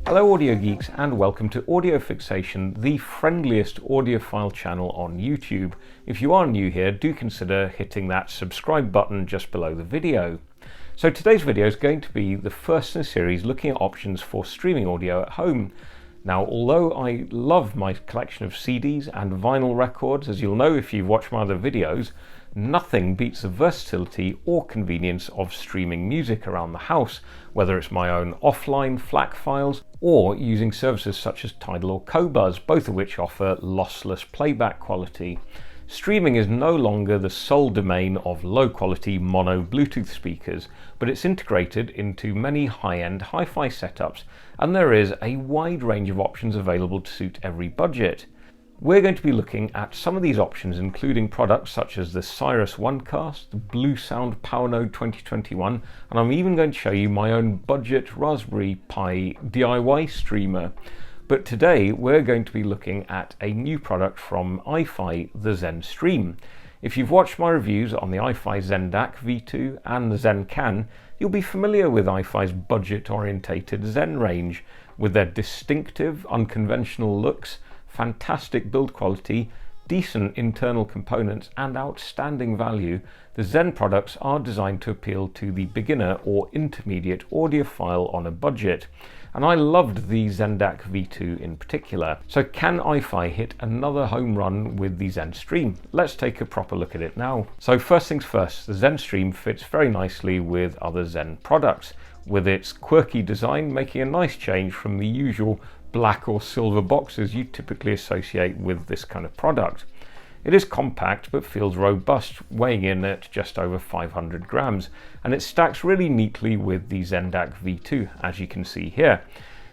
Hello audio geeks and welcome to Audio Fixation, the friendliest audiophile channel on YouTube. If you are new here, do consider hitting that subscribe button just below the video. So today's video is going to be the first in a series looking at options for streaming audio at home. Now, although I love my collection of CDs and vinyl records, as you'll know if you've watched my other videos, nothing beats the versatility or convenience of streaming music around the house, whether it's my own offline FLAC files or using services such as Tidal or Qobuz, both of which offer lossless playback quality. Streaming is no longer the sole domain of low-quality mono Bluetooth speakers, but it's integrated into many high-end hi-fi setups, and there is a wide range of options available to suit every budget. We're going to be looking at some of these options, including products such as the Cirrus OneCast, the Bluesound PowerNode 2021, and I'm even going to show you my own budget Raspberry Pi DIY streamer. But today we're going to be looking at a new product from iFi, the Zen Stream. If you've watched my reviews on the iFi Zen DAC V2 and the Zen Can, you'll be familiar with iFi's budget-orientated Zen range. With their distinctive, unconventional looks, fantastic build quality, decent internal components and outstanding value, the Zen products are designed to appeal to the beginner or intermediate audiophile on a budget. And I loved the Zen DAC V2 in particular. So can iFi hit another home run with the Zen Stream? Let's take a proper look at it now. So first things first, the Zen Stream fits very nicely with other Zen products, with its quirky design making a nice change from the usual black or silver boxes you typically associate with this kind of product. It is compact but feels robust, weighing in at just over 500 grams, and it stacks really neatly with the Zen DAC V2, as you can see here.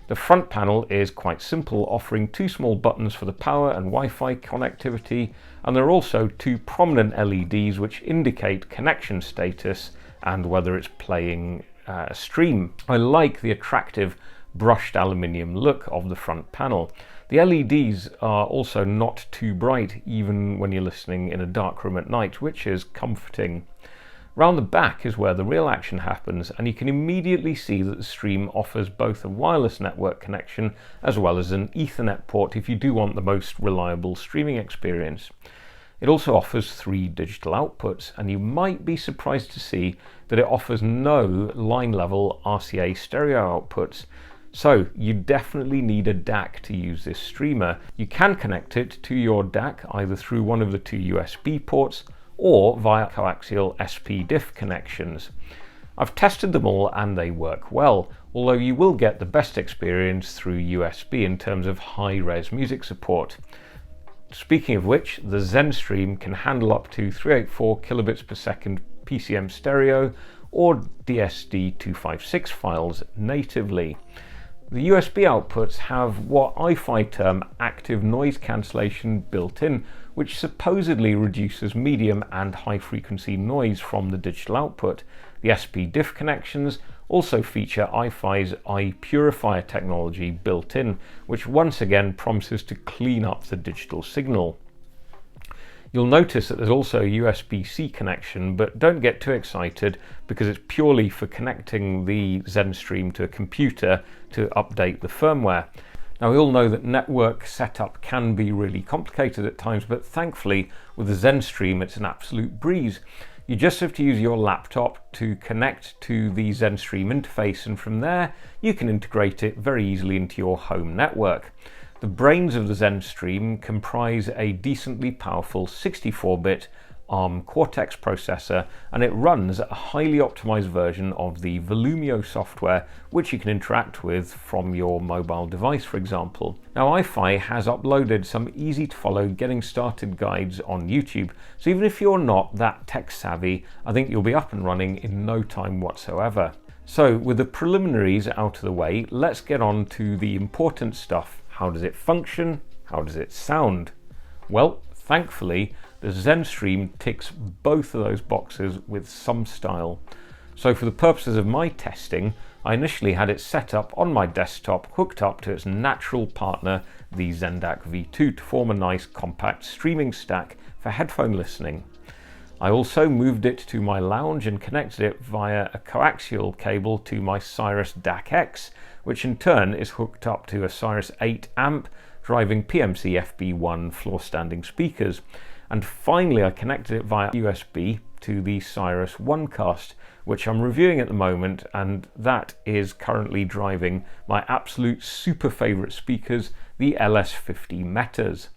The front panel is quite simple, offering two small buttons for the power and Wi-Fi connectivity, and there are also two prominent LEDs which indicate connection status and whether it's playing a stream. I like the attractive brushed aluminium look of the front panel. The LEDs are also not too bright even when you're listening in a dark room at night, which is comforting. Round the back is where the real action happens, and you can immediately see that the Stream offers both a wireless network connection as well as an Ethernet port if you do want the most reliable streaming experience. It also offers 3 digital outputs, and you might be surprised to see that it offers no line-level RCA stereo outputs. So you definitely need a DAC to use this streamer. You can connect it to your DAC either through one of the 2 USB ports or via coaxial SP-DIF connections. I've tested them all and they work well, although you will get the best experience through USB in terms of high-res music support. Speaking of which, the Zen Stream can handle up to 384 kilobits per second PCM stereo or DSD256 files natively. The USB outputs have what iFi term active noise cancellation built in, which supposedly reduces medium and high frequency noise from the digital output. The SP-DIF connections also feature iFi's iPurifier technology built in, which once again promises to clean up the digital signal. You'll notice that there's also a USB-C connection, but don't get too excited because it's purely for connecting the Zen Stream to a computer to update the firmware. Now, we all know that network setup can be really complicated at times, but thankfully with the Zen Stream it's an absolute breeze. You just have to use your laptop to connect to the Zen Stream interface, and from there you can integrate it very easily into your home network. The brains of the Zen Stream comprise a decently powerful 64-bit ARM Cortex processor, and it runs a highly optimized version of the Volumio software, which you can interact with from your mobile device, for example. Now, iFi has uploaded some easy to follow getting started guides on YouTube, so even if you're not that tech savvy, I think you'll be up and running in no time whatsoever. So with the preliminaries out of the way, let's get on to the important stuff. How does it function? How does it sound? Well, thankfully, the Zen Stream ticks both of those boxes with some style. So for the purposes of my testing, I initially had it set up on my desktop, hooked up to its natural partner, the Zen DAC V2, to form a nice compact streaming stack for headphone listening. I also moved it to my lounge and connected it via a coaxial cable to my Cirrus DAC-X, which in turn is hooked up to a Cirrus 8 amp driving PMC FB1 floor standing speakers. And finally I connected it via USB to the Cirrus OneCast, which I'm reviewing at the moment, and that is currently driving my absolute super favourite speakers, the LS50 Metas.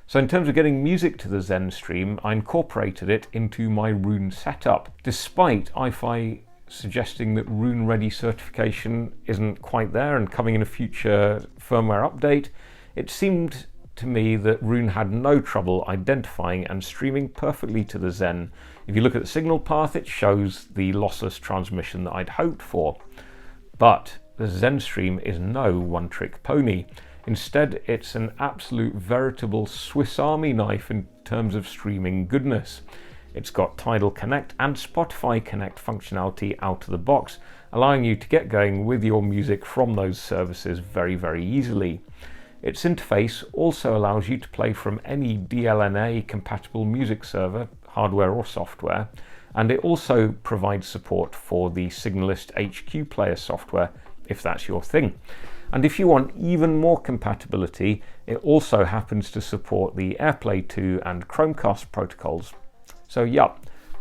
So in terms of getting music to the ZenStream, I incorporated it into my Roon setup. Despite iFi suggesting that Roon Ready certification isn't quite there and coming in a future firmware update, it seemed to me that Roon had no trouble identifying and streaming perfectly to the Zen. If you look at the signal path, it shows the lossless transmission that I'd hoped for. But the ZenStream is no one-trick pony. Instead, it's an absolute veritable Swiss Army knife in terms of streaming goodness. It's got Tidal Connect and Spotify Connect functionality out of the box, allowing you to get going with your music from those services very, very easily. Its interface also allows you to play from any DLNA compatible music server, hardware or software, and it also provides support for the Signalist HQ Player software, if that's your thing. And if you want even more compatibility, it also happens to support the AirPlay 2 and Chromecast protocols. So yeah,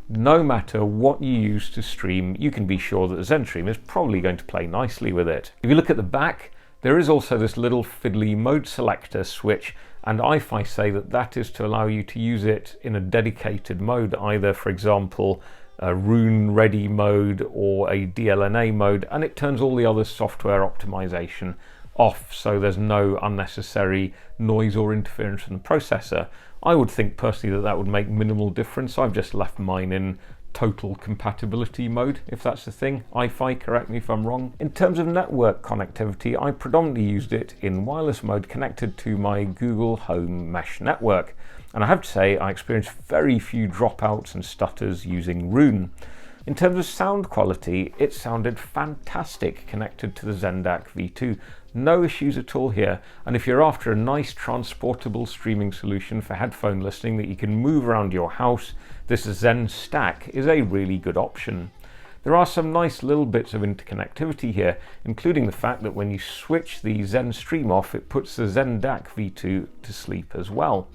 no matter what you use to stream, you can be sure that the ZenStream is probably going to play nicely with it. If you look at the back, there is also this little fiddly mode selector switch, and iFi say that that is to allow you to use it in a dedicated mode, either, for example, a Roon Ready mode or a DLNA mode, and it turns all the other software optimization off, so there's no unnecessary noise or interference from the processor. I would think personally that that would make minimal difference. I've just left mine in total compatibility mode, if that's the thing. iFi, correct me if I'm wrong. In terms of network connectivity, I predominantly used it in wireless mode connected to my Google Home mesh network. And I have to say, I experienced very few dropouts and stutters using Roon. In terms of sound quality, it sounded fantastic connected to the ZenDAC V2. No issues at all here. And if you're after a nice transportable streaming solution for headphone listening that you can move around your house, this Zen Stack is a really good option. There are some nice little bits of interconnectivity here, including the fact that when you switch the ZenStream off, it puts the ZenDAC V2 to sleep as well.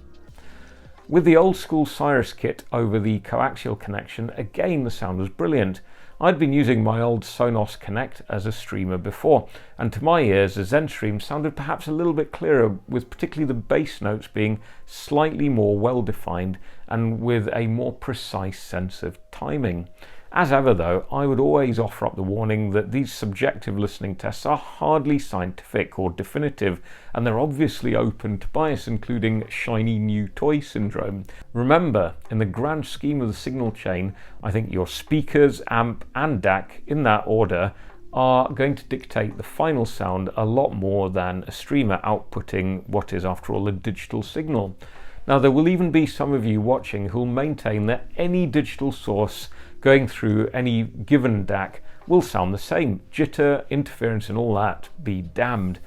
With the old school Cirrus kit over the coaxial connection, again the sound was brilliant. I'd been using my old Sonos Connect as a streamer before, and to my ears the ZenStream sounded perhaps a little bit clearer, with particularly the bass notes being slightly more well defined and with a more precise sense of timing. As ever though, I would always offer up the warning that these subjective listening tests are hardly scientific or definitive, and they're obviously open to bias, including shiny new toy syndrome. Remember, in the grand scheme of the signal chain, I think your speakers, amp and DAC, in that order, are going to dictate the final sound a lot more than a streamer outputting what is after all a digital signal. Now there will even be some of you watching who'll maintain that any digital source going through any given DAC will sound the same. Jitter, interference and all that be damned.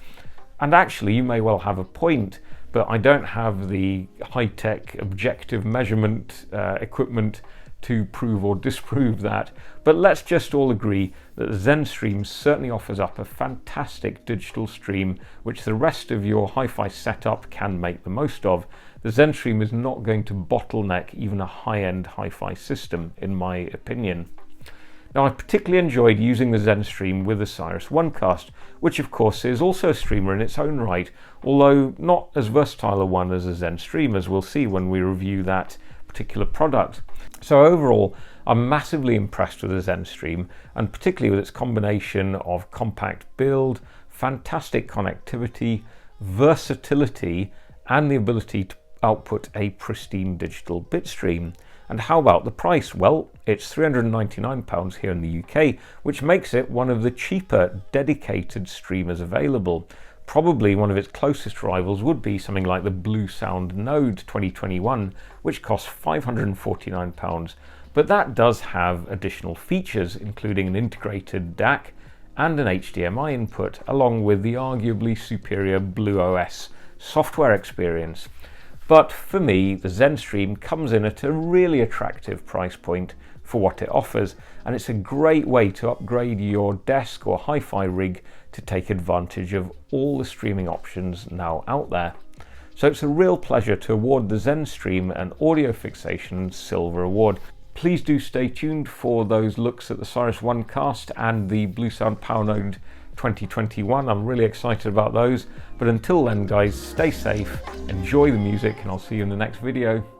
And actually you may well have a point, but I don't have the high-tech objective measurement equipment to prove or disprove that. But let's just all agree that the ZenStream certainly offers up a fantastic digital stream which the rest of your hi-fi setup can make the most of. The ZenStream is not going to bottleneck even a high-end hi-fi system, in my opinion. Now, I particularly enjoyed using the ZenStream with the Cirrus OneCast, which of course is also a streamer in its own right, although not as versatile a one as the ZenStream, as we'll see when we review that particular product. So overall, I'm massively impressed with the ZenStream, and particularly with its combination of compact build, fantastic connectivity, versatility, and the ability to output a pristine digital bitstream. And how about the price? Well, it's £399 here in the UK, which makes it one of the cheaper dedicated streamers available. Probably one of its closest rivals would be something like the Blue Sound Node 2021, which costs £549, but that does have additional features, including an integrated DAC and an HDMI input, along with the arguably superior Blue OS software experience. But for me, the ZenStream comes in at a really attractive price point for what it offers, and it's a great way to upgrade your desk or hi-fi rig to take advantage of all the streaming options now out there. So it's a real pleasure to award the ZenStream an Audio Fixation Silver Award. Please do stay tuned for those looks at the Cyrus One Cast and the Bluesound PowerNode 2021. I'm really excited about those. But until then, guys, stay safe, enjoy the music, and I'll see you in the next video.